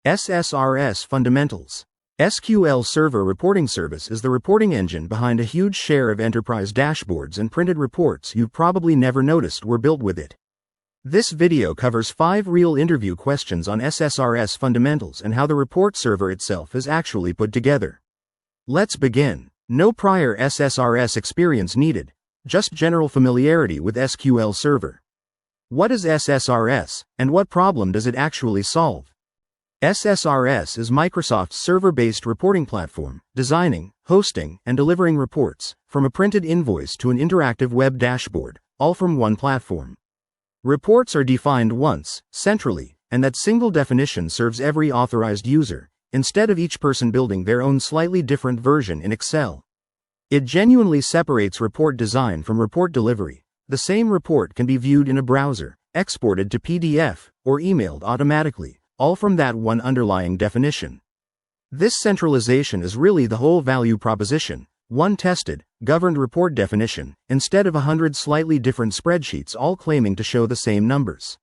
SSRS Fundamentals. SQL Server Reporting Service is the reporting engine behind a huge share of enterprise dashboards and printed reports you've probably never noticed were built with it. This video covers 5 real interview questions on SSRS fundamentals and how the report server itself is actually put together. Let's begin. No prior SSRS experience needed, just general familiarity with SQL Server. What is SSRS, and what problem does it actually solve? SSRS is Microsoft's server-based reporting platform, designing, hosting, and delivering reports, from a printed invoice to an interactive web dashboard, all from one platform. Reports are defined once, centrally, and that single definition serves every authorized user, instead of each person building their own slightly different version in Excel. It genuinely separates report design from report delivery. The same report can be viewed in a browser, exported to PDF, or emailed automatically, all from that one underlying definition. This centralization is really the whole value proposition: one tested, governed report definition, instead of 100 slightly different spreadsheets all claiming to show the same numbers.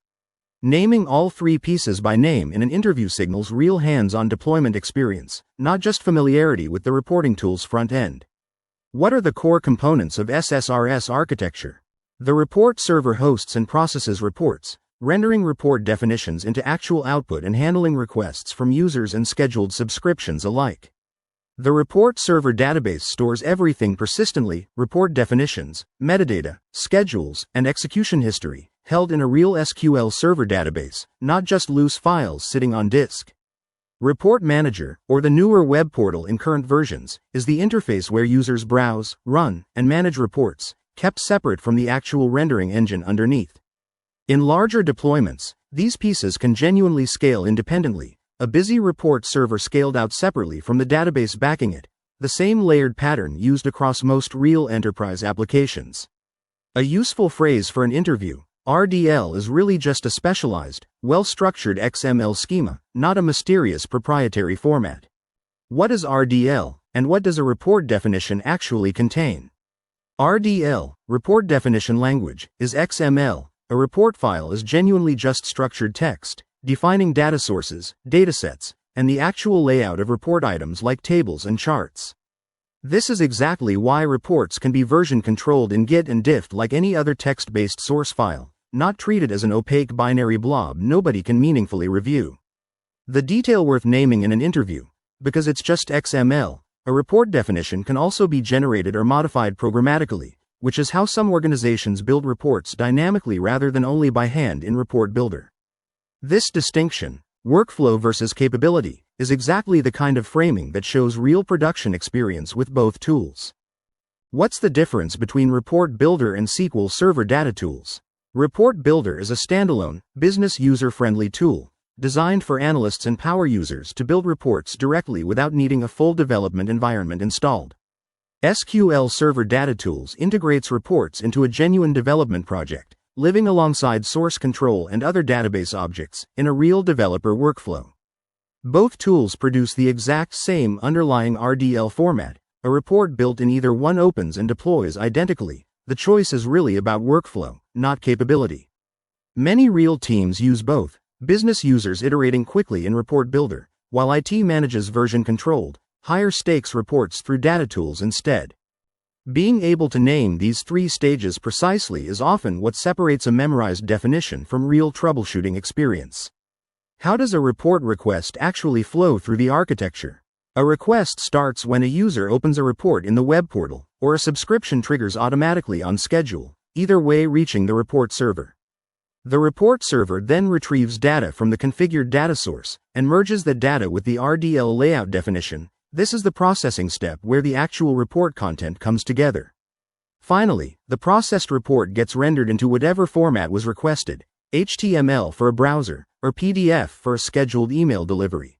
Naming all 3 pieces by name in an interview signals real hands-on deployment experience, not just familiarity with the reporting tool's front end. What are the core components of SSRS architecture? The report server hosts and processes reports, rendering report definitions into actual output and handling requests from users and scheduled subscriptions alike. The report server database stores everything persistently: report definitions, metadata, schedules, and execution history, held in a real SQL Server database, not just loose files sitting on disk. Report Manager, or the newer web portal in current versions, is the interface where users browse, run, and manage reports, kept separate from the actual rendering engine underneath. In larger deployments, these pieces can genuinely scale independently, a busy report server scaled out separately from the database backing it, the same layered pattern used across most real enterprise applications. A useful phrase for an interview: RDL is really just a specialized, well-structured XML schema, not a mysterious proprietary format. What is RDL, and what does a report definition actually contain? RDL, Report Definition Language, is XML. A report file is genuinely just structured text, defining data sources, datasets, and the actual layout of report items like tables and charts. This is exactly why reports can be version controlled in Git and diff like any other text-based source file, not treated as an opaque binary blob nobody can meaningfully review. The detail worth naming in an interview: because it's just XML, a report definition can also be generated or modified programmatically, which is how some organizations build reports dynamically rather than only by hand in Report Builder. This distinction, workflow versus capability, is exactly the kind of framing that shows real production experience with both tools. What's the difference between Report Builder and SQL Server data tools? Report Builder is a standalone, business user-friendly tool, designed for analysts and power users to build reports directly without needing a full development environment installed. SQL Server Data Tools integrates reports into a genuine development project, living alongside source control and other database objects, in a real developer workflow. Both tools produce the exact same underlying RDL format. A report built in either one opens and deploys identically. The choice is really about workflow, not capability. Many real teams use both, business users iterating quickly in Report Builder, while IT manages version-controlled, higher-stakes reports through data tools instead. Being able to name these 3 stages precisely is often what separates a memorized definition from real troubleshooting experience. How does a report request actually flow through the architecture? A request starts when a user opens a report in the web portal, or a subscription triggers automatically on schedule, either way reaching the report server. The report server then retrieves data from the configured data source, and merges that data with the RDL layout definition. This is the processing step where the actual report content comes together. Finally, the processed report gets rendered into whatever format was requested: HTML for a browser, or PDF for a scheduled email delivery.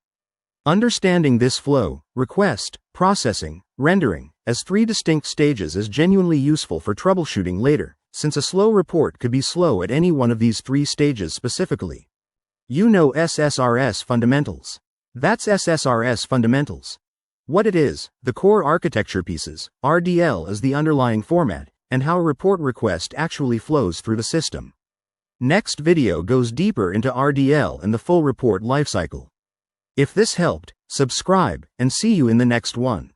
Understanding this flow, request, processing, rendering, as 3 distinct stages is genuinely useful for troubleshooting later, since a slow report could be slow at any one of these 3 stages specifically. You know SSRS fundamentals. That's SSRS fundamentals. What it is, the core architecture pieces, RDL as the underlying format, and how a report request actually flows through the system. Next video goes deeper into RDL and the full report lifecycle. If this helped, subscribe and see you in the next one.